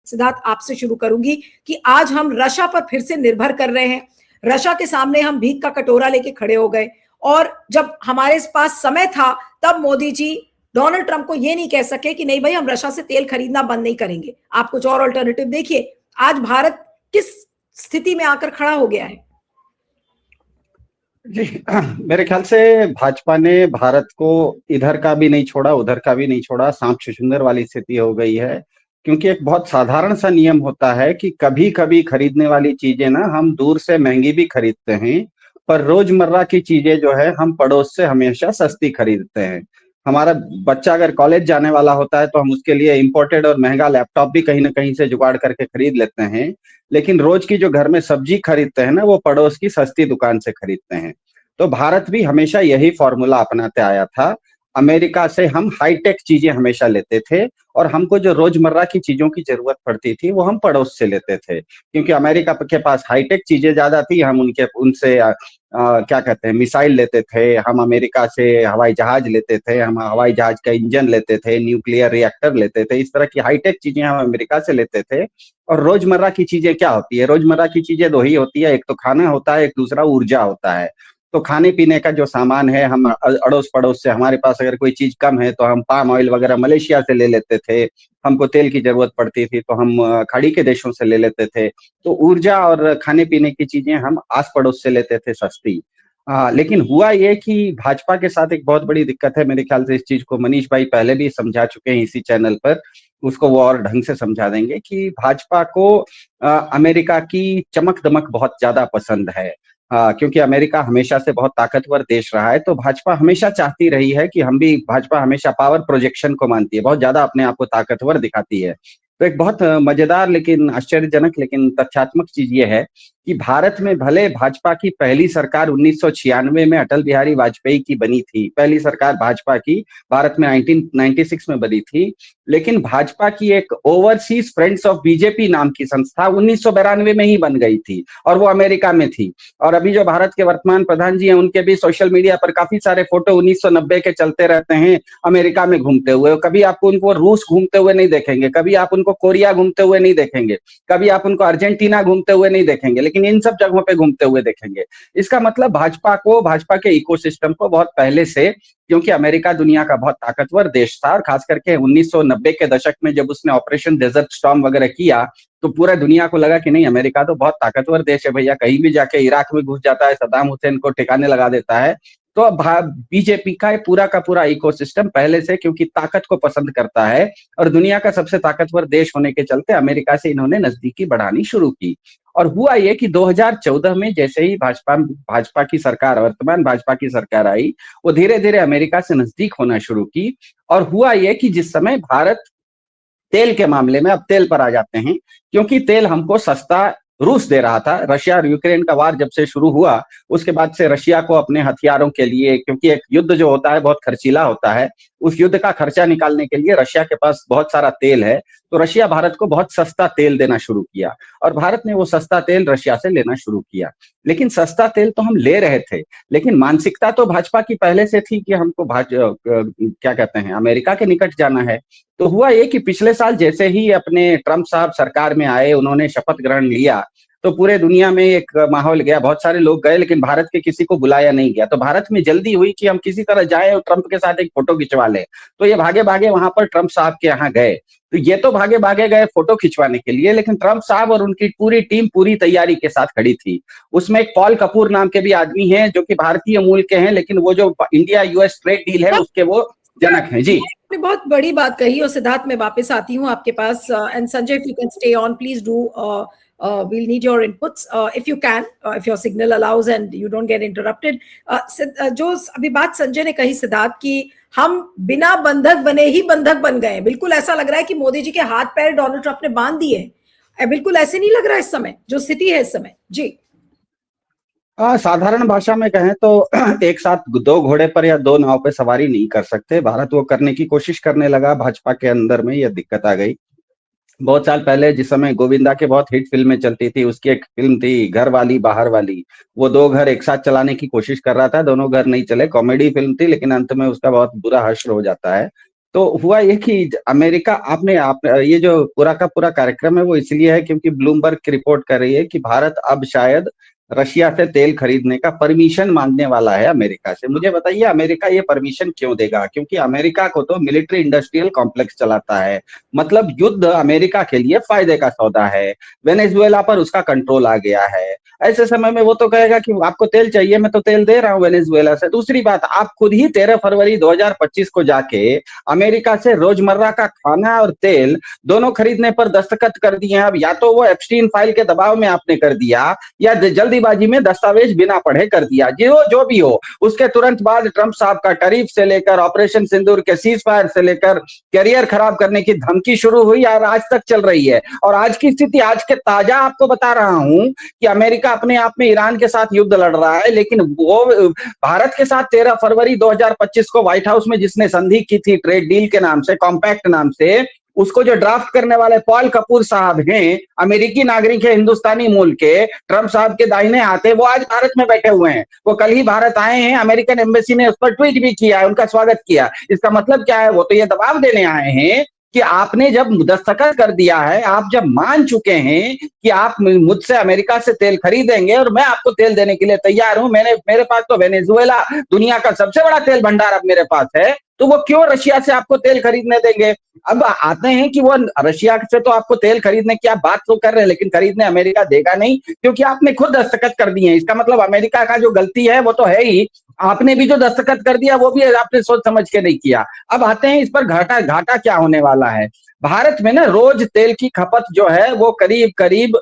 सिद्धार्थ आपसे शुरू करूंगी कि आज हम रशिया पर फिर से निर्भर कर रहे हैं। रशिया के सामने हम भीख का कटोरा लेके खड़े हो गए, और जब हमारे पास समय था तब मोदी जी डोनाल्ड ट्रंप को ये नहीं कह सके कि नहीं भाई हम रशिया से तेल खरीदना बंद नहीं करेंगे, आप कुछ और अल्टरनेटिव देखिए। आज भारत किस स्थिति में आकर खड़ा हो गया है? जी मेरे ख्याल से भाजपा ने भारत को इधर का भी नहीं छोड़ा, उधर का भी नहीं छोड़ा, सांप छुछुंदर वाली स्थिति हो गई है। क्योंकि एक बहुत साधारण सा नियम होता है कि कभी कभी खरीदने वाली चीजें ना हम दूर से महंगी भी खरीदते हैं, पर रोजमर्रा की चीजें जो है हम पड़ोस से हमेशा सस्ती खरीदते हैं। हमारा बच्चा अगर कॉलेज जाने वाला होता है तो हम उसके लिए इम्पोर्टेड और महंगा लैपटॉप भी कहीं ना कहीं से जुगाड़ करके खरीद लेते हैं, लेकिन रोज की जो घर में सब्जी खरीदते हैं ना वो पड़ोस की सस्ती दुकान से खरीदते हैं। तो भारत भी हमेशा यही फॉर्मूला अपनाते आया था। अमेरिका से हम हाईटेक चीजें हमेशा लेते थे, और हमको जो रोजमर्रा की चीजों की जरूरत पड़ती थी वो हम पड़ोस से लेते थे, क्योंकि अमेरिका के पास हाईटेक चीजें ज्यादा थी। हम उनके उनसे क्या कहते हैं मिसाइल लेते थे, हम अमेरिका से हवाई जहाज लेते थे, हम हवाई जहाज का इंजन लेते थे, न्यूक्लियर रिएक्टर लेते थे, इस तरह की हाईटेक चीजें हम अमेरिका से लेते थे। और रोजमर्रा की चीजें क्या होती है? रोजमर्रा की चीजें दो ही होती है, एक तो खाना होता है, एक दूसरा ऊर्जा होता है। तो खाने पीने का जो सामान है हम अड़ोस पड़ोस से, हमारे पास अगर कोई चीज कम है तो हम पाम ऑयल वगैरह मलेशिया से ले लेते थे, हमको तेल की जरूरत पड़ती थी तो हम खाड़ी के देशों से ले लेते थे। तो ऊर्जा और खाने पीने की चीजें हम आस पड़ोस से लेते थे सस्ती। लेकिन हुआ ये कि भाजपा के साथ एक बहुत बड़ी दिक्कत है, मेरे ख्याल से इस चीज को मनीष भाई पहले भी समझा चुके हैं इसी चैनल पर, उसको वो और ढंग से समझा देंगे कि भाजपा को अमेरिका की चमक दमक बहुत ज्यादा पसंद है। क्योंकि अमेरिका हमेशा से बहुत ताकतवर देश रहा है, तो भाजपा हमेशा चाहती रही है कि हम भी, भाजपा हमेशा पावर प्रोजेक्शन को मानती है, बहुत ज्यादा अपने आप को ताकतवर दिखाती है। तो एक बहुत मजेदार लेकिन आश्चर्यजनक लेकिन तथ्यात्मक चीज ये है कि भारत में भले भाजपा की पहली सरकार 1996 में अटल बिहारी वाजपेयी की बनी थी, पहली सरकार भाजपा की भारत में 1996 में बनी थी, लेकिन भाजपा की एक ओवरसीज फ्रेंड्स ऑफ बीजेपी नाम की संस्था 1992 में ही बन गई थी, और वो अमेरिका में थी। और अभी जो भारत के वर्तमान प्रधान जी हैं उनके भी सोशल मीडिया पर काफी सारे फोटो 1990 के चलते रहते हैं, अमेरिका में घूमते हुए। कभी आपको उनको रूस घूमते हुए नहीं देखेंगे, कभी आप उनको कोरिया घूमते हुए नहीं देखेंगे, कभी आप उनको अर्जेंटीना घूमते हुए नहीं देखेंगे, लेकिन इन सब जगहों पे घूमते हुए देखेंगे। इसका मतलब भाजपा को, भाजपा के इकोसिस्टम को बहुत पहले से, क्योंकि अमेरिका दुनिया का बहुत ताकतवर देश था, और खास करके 1990 के दशक में जब उसने ऑपरेशन डेजर्ट स्टॉर्म वगैरह किया तो पूरा दुनिया को लगा कि नहीं, अमेरिका तो बहुत ताकतवर देश है भैया, कहीं भी जाके इराक में घुस जाता है, सद्दाम हुसैन को ठिकाने लगा देता है। तो अब बीजेपी का पूरा इकोसिस्टम पहले से क्योंकि ताकत को पसंद करता है, और दुनिया का सबसे ताकतवर देश होने के चलते अमेरिका से इन्होंने नजदीकी बढ़ानी शुरू की। और हुआ ये कि 2014 में जैसे ही भाजपा की सरकार, वर्तमान भाजपा की सरकार आई, वो धीरे धीरे अमेरिका से नजदीक होना शुरू की। और हुआ ये कि जिस समय भारत तेल के मामले में, अब तेल पर आ जाते हैं, क्योंकि तेल हमको सस्ता रूस दे रहा था। रशिया और यूक्रेन का वार जब से शुरू हुआ उसके बाद से रशिया को अपने हथियारों के लिए, क्योंकि एक युद्ध जो होता है बहुत खर्चीला होता है, उस युद्ध का खर्चा निकालने के लिए रशिया के पास बहुत सारा तेल है, तो रशिया भारत को बहुत सस्ता तेल देना शुरू किया, और भारत ने वो सस्ता तेल रशिया से लेना शुरू किया। लेकिन सस्ता तेल तो हम ले रहे थे, लेकिन मानसिकता तो भाजपा की पहले से थी कि हमको क्या कहते हैं अमेरिका के निकट जाना है। तो हुआ ये कि पिछले साल जैसे ही अपने ट्रंप साहब सरकार में आए, उन्होंने शपथ ग्रहण लिया, तो पूरे दुनिया में एक माहौल गया, बहुत सारे लोग गए, लेकिन भारत के किसी को बुलाया नहीं गया। तो भारत में जल्दी हुई कि हम किसी तरह जाए और ट्रंप के साथ एक फोटो खिंचवा ले। तो ये भागे भागे वहां पर ट्रंप साहब के यहाँ गए। तो ये तो भागे भागे गए फोटो खिंचवाने के लिए, लेकिन ट्रंप साहब और उनकी पूरी टीम पूरी तैयारी के साथ खड़ी थी। उसमें एक पॉल कपूर नाम के भी आदमी हैं जो कि भारतीय मूल के हैं, लेकिन वो जो इंडिया यूएस ट्रेड डील है उसके वो जनक हैं। जी, आपने बहुत बड़ी बात कही, और सिद्धार्थ मैं वापस आती हूँ आपके पास, and Sanjay if you can stay on please do, we'll need your inputs if you can, if your signal allows and you don't get interrupted. जो अभी बात संजय ने कही सिद्धार्थ की, हम बिना बंधक बने ही बंधक बन गए, बिल्कुल ऐसा लग रहा है कि मोदी जी के हाथ पैर डोनाल्ड ट्रंप ने बांध दिए। बिल्कुल ऐसे नहीं लग रहा इस समय जो स्थिति है इस समय। जी, साधारण भाषा में कहें तो एक साथ दो घोड़े पर या दो नाव पे सवारी नहीं कर सकते। भारत वो करने की कोशिश करने लगा, भाजपा के अंदर में यह दिक्कत आ गई। बहुत साल पहले जिस समय गोविंदा के बहुत हिट फिल्में चलती थी, उसकी एक फिल्म थी घर वाली बाहर वाली, वो दो घर एक साथ चलाने की कोशिश कर रहा था, दोनों घर नहीं चले, कॉमेडी फिल्म थी, लेकिन अंत में उसका बहुत बुरा हश्र हो जाता है। तो हुआ ये कि अमेरिका आपने आप ये जो पूरा का पूरा कार्यक्रम है वो इसलिए है क्योंकि ब्लूमबर्ग की रिपोर्ट कर रही है कि भारत अब शायद रशिया से तेल खरीदने का परमिशन मांगने वाला है अमेरिका से। मुझे बताइए अमेरिका ये परमिशन क्यों देगा? क्योंकि अमेरिका को तो मिलिट्री इंडस्ट्रियल कॉम्प्लेक्स चलाता है, मतलब युद्ध अमेरिका के लिए फायदे का सौदा है। वेनेजुएला पर उसका कंट्रोल आ गया है। ऐसे समय में वो तो कहेगा कि आपको तेल चाहिए, मैं तो तेल दे रहा हूं वेनेजुएला से। दूसरी बात, आप खुद ही 13 फरवरी 2025 को जाके अमेरिका से रोजमर्रा का खाना और तेल दोनों खरीदने पर दस्तखत कर दिए हैं। अब या तो वो एप्स्टीन फाइल के दबाव में आपने कर दिया या जल्दीबाजी में दस्तावेज बिना पढ़े कर दिया, जो भी हो। उसके तुरंत बाद ट्रंप साहब का टैरिफ से लेकर ऑपरेशन सिंदूर के सीज फायर से लेकर करियर खराब करने की धमकी शुरू हुई और आज तक चल रही है। और आज की स्थिति, आज के ताजा आपको बता रहा हूं कि अमेरिका अपने आप में ईरान के साथ युद्ध लड़ रहा है, लेकिन वो भारत के साथ 13 फरवरी 2025 को व्हाइट हाउस में जिसने संधि की थी ट्रेड डील के नाम से, कॉम्पैक्ट नाम से, उसको जो ड्राफ्ट करने वाले पॉल कपूर साहब हैं, अमेरिकी नागरिक है, हिंदुस्तानी मूल के, ट्रंप साहब के दाहिने हाथ है, वो आज भारत में बैठे हुए हैं। वो कल ही भारत आए हैं, अमेरिकन एम्बेसी ने उस पर ट्वीट भी किया है, उनका स्वागत किया। इसका मतलब क्या है? वो तो ये दबाव देने आए हैं कि आपने जब दस्तखत कर दिया है, आप जब मान चुके हैं कि आप मुझसे अमेरिका से तेल खरीदेंगे और मैं आपको तेल देने के लिए तैयार हूं, मेरे पास तो वेनेजुएला दुनिया का सबसे बड़ा तेल भंडार अब मेरे पास है, तो वो क्यों रशिया से आपको तेल खरीदने देंगे? अब आते हैं कि वो रशिया से तो आपको तेल खरीदने की आप बात तो कर रहे हैं, लेकिन खरीदने अमेरिका देगा नहीं, क्योंकि आपने खुद दस्तखत कर दिए हैं। इसका मतलब अमेरिका का जो गलती है वो तो है ही, आपने भी जो दस्तखत कर दिया वो भी आपने सोच समझ के नहीं किया। अब आते हैं इस पर घाटा क्या होने वाला है। भारत में ना रोज तेल की खपत जो है वो करीब करीब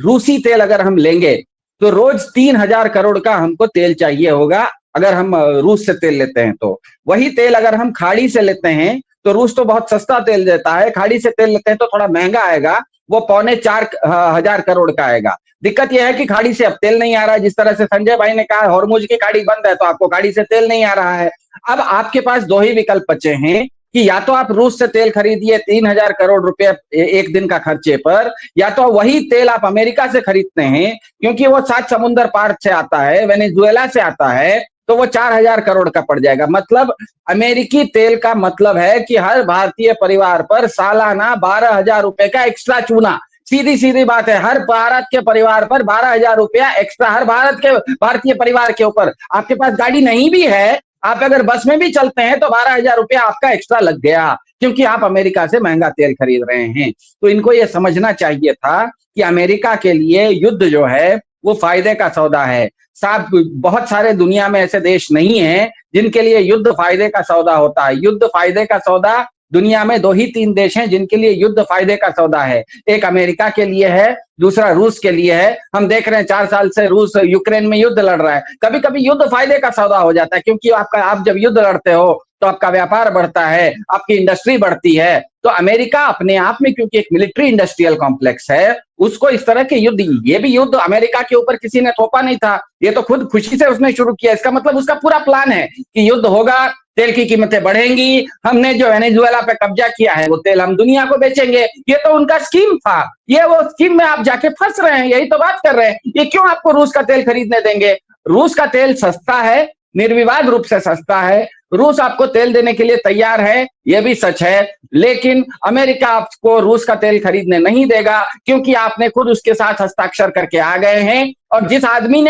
रूसी तेल अगर हम लेंगे तो रोज 3,000 करोड़ का हमको तेल चाहिए होगा, अगर हम रूस से तेल लेते हैं तो। वही तेल अगर हम खाड़ी से लेते हैं तो रूस तो बहुत सस्ता तेल देता है, खाड़ी से तेल लेते हैं तो थोड़ा महंगा आएगा, वो 3,400 करोड़ का आएगा। दिक्कत यह है कि खाड़ी से अब तेल नहीं आ रहा है, जिस तरह से संजय भाई ने कहा हॉर्मुज की खाड़ी बंद है तो आपको खाड़ी से तेल नहीं आ रहा है। अब आपके पास दो ही विकल्प बचे हैं कि या तो आप रूस से तेल खरीदिए 3,000 करोड़ रुपए एक दिन का खर्चे पर, या तो वही तेल आप अमेरिका से खरीदते हैं क्योंकि वो 7 समुंदर पार से आता है, वेनेजुएला से आता है, तो वो 4,000 करोड़ का पड़ जाएगा। मतलब अमेरिकी तेल का मतलब है कि हर भारतीय परिवार पर सालाना 12,000 रुपए का एक्स्ट्रा चूना। सीधी सीधी बात है, हर भारत के परिवार पर 12,000 रुपया एक्स्ट्रा, हर भारतीय परिवार के ऊपर। आपके पास गाड़ी नहीं भी है, आप अगर बस में भी चलते हैं तो 12,000 रुपया आपका एक्स्ट्रा लग गया, क्योंकि आप अमेरिका से महंगा तेल खरीद रहे हैं। तो इनको ये समझना चाहिए था कि अमेरिका के लिए युद्ध जो है वो फायदे का सौदा है। साहब, बहुत सारे दुनिया में ऐसे देश नहीं है जिनके लिए युद्ध फायदे का सौदा होता है। युद्ध फायदे का सौदा दुनिया में 2 ही 3 देश हैं जिनके लिए युद्ध फायदे का सौदा है। एक अमेरिका के लिए है, दूसरा रूस के लिए है। हम देख रहे हैं 4 साल से रूस यूक्रेन में युद्ध लड़ रहा है। कभी कभी युद्ध फायदे का सौदा हो जाता है, क्योंकि आप जब युद्ध लड़ते हो तो आपका व्यापार बढ़ता है, आपकी इंडस्ट्री बढ़ती है। तो अमेरिका अपने आप में क्योंकि एक मिलिट्री इंडस्ट्रियल कॉम्प्लेक्स है, उसको इस तरह के युद्ध, ये भी युद्ध अमेरिका के ऊपर किसी ने थोपा नहीं था, ये तो खुद खुशी से उसने शुरू किया। इसका मतलब उसका पूरा प्लान है कि युद्ध होगा, तेल की कीमतें बढ़ेंगी, हमने जो वेनेजुएला पे कब्जा किया है वो तेल हम दुनिया को बेचेंगे। ये तो उनका स्कीम था, ये वो स्कीम में आप जाके फंस रहे हैं, यही तो बात कर रहे हैं। ये क्यों आपको रूस का तेल खरीदने देंगे? रूस का तेल सस्ता है, निर्विवाद रूप से सस्ता है। रूस आपको तेल देने के लिए तैयार है, यह भी सच है, लेकिन अमेरिका आपको रूस का तेल खरीदने नहीं देगा, क्योंकि आपने खुद उसके साथ हस्ताक्षर करके आ गए हैं। और जिस आदमी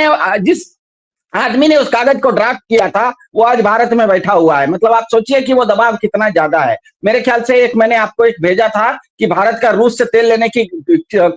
ने उस कागज को ड्राफ्ट किया था वो आज भारत में बैठा हुआ है। मतलब आप सोचिए कि वो दबाव कितना ज्यादा है। मेरे ख्याल से मैंने आपको एक भेजा था कि भारत का रूस से तेल लेने की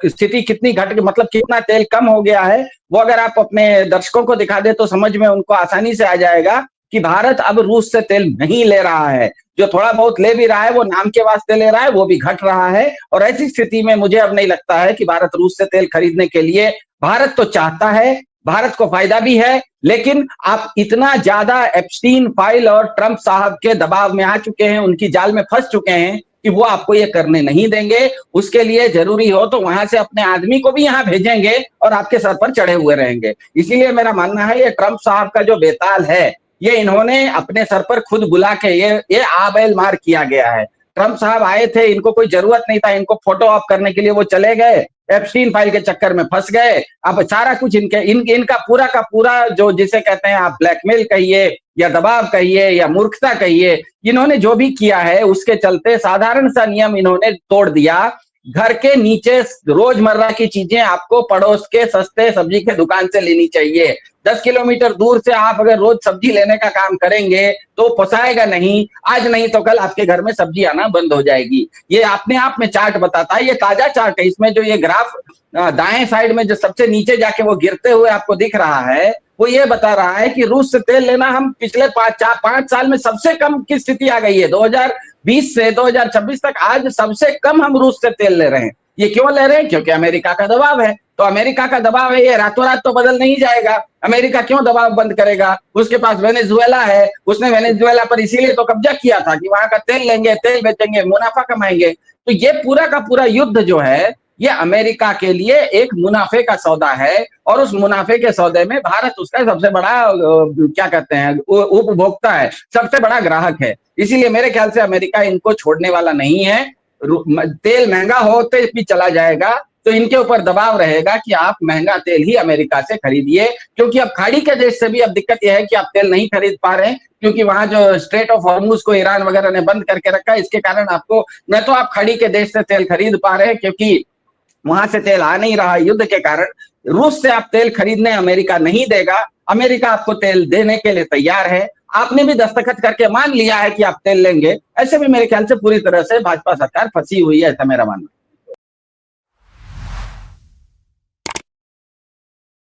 स्थिति कितनी मतलब कितना तेल कम हो गया है। वो अगर आप अपने दर्शकों को दिखा दे तो समझ में उनको आसानी से आ जाएगा कि भारत अब रूस से तेल नहीं ले रहा है। जो थोड़ा बहुत ले भी रहा है वो नाम के वास्ते ले रहा है, वो भी घट रहा है। और ऐसी स्थिति में मुझे अब नहीं लगता है कि भारत रूस से तेल खरीदने के लिए, भारत तो चाहता है, भारत को फायदा भी है, लेकिन आप इतना ज्यादा एप्स्टीन फाइल और ट्रंप साहब के दबाव में आ चुके हैं, उनकी जाल में फंस चुके हैं कि वो आपको ये करने नहीं देंगे। उसके लिए जरूरी हो तो वहां से अपने आदमी को भी यहाँ भेजेंगे और आपके सर पर चढ़े हुए रहेंगे। इसीलिए मेरा मानना है ये ट्रंप साहब का जो बेताल है, ये इन्होंने अपने सर पर खुद बुला के ये आबैल मार किया गया है। ट्रंप साहब आए थे, इनको कोई जरूरत नहीं था, इनको फोटो ऑफ करने के लिए वो चले गए। एप्स्टीन फाइल के चक्कर में फंस गए। अब सारा कुछ इनका पूरा का पूरा जो जिसे कहते हैं आप ब्लैकमेल कहिए या दबाव कहिए या मूर्खता कहिए, इन्होंने जो भी किया है उसके चलते साधारण सा नियम इन्होंने तोड़ दिया। घर के नीचे रोजमर्रा की चीजें आपको पड़ोस के सस्ते सब्जी के दुकान से लेनी चाहिए। 10 किलोमीटर दूर से आप अगर रोज सब्जी लेने का काम करेंगे तो पोसाएगा नहीं, आज नहीं तो कल आपके घर में सब्जी आना बंद हो जाएगी। ये अपने आप में चार्ट बताता है, ये ताजा चार्ट है। इसमें जो ये ग्राफ दाएं साइड में जो सबसे नीचे जाके वो गिरते हुए आपको दिख रहा है, वो ये बता रहा है कि रूस से तेल लेना हम पिछले 5 साल में सबसे कम की स्थिति आ गई है। 2020 से 2026 तक आज सबसे कम हम रूस से तेल ले रहे हैं। ये क्यों ले रहे हैं? क्योंकि अमेरिका का दबाव है। तो अमेरिका का दबाव है, ये रातों रात तो बदल नहीं जाएगा। अमेरिका क्यों दबाव बंद करेगा? उसके पास वेनेजुएला है, उसने वेनेजुएला पर इसीलिए तो कब्जा किया था कि वहां का तेल लेंगे, तेल बेचेंगे, मुनाफा कमाएंगे। तो ये पूरा का पूरा युद्ध जो है ये अमेरिका के लिए एक मुनाफे का सौदा है, और उस मुनाफे के सौदे में भारत उसका सबसे बड़ा क्या कहते हैं उपभोक्ता है, सबसे बड़ा ग्राहक है। इसीलिए मेरे ख्याल से अमेरिका इनको छोड़ने वाला नहीं है। तेल महंगा होते भी चला जाएगा तो इनके ऊपर दबाव रहेगा कि आप महंगा तेल ही अमेरिका से खरीदिए, क्योंकि अब खाड़ी के देश से भी अब दिक्कत यह है कि आप तेल नहीं खरीद पा रहे हैं, क्योंकि वहां जो स्ट्रेट ऑफ हॉर्मुज को ईरान वगैरह ने बंद करके रखा है। इसके कारण आपको न तो आप खाड़ी के देश से तेल खरीद पा रहे हैं, क्योंकि वहां से तेल आ नहीं रहा युद्ध के कारण। रूस से आप तेल खरीदने अमेरिका नहीं देगा, अमेरिका आपको तेल देने के लिए तैयार है। आपने भी दस्तखत करके मान लिया है कि आप तेल लेंगे। ऐसे भी मेरे ख्याल से पूरी तरह से भाजपा सरकार फंसी हुई है, ऐसा मेरा मानना है।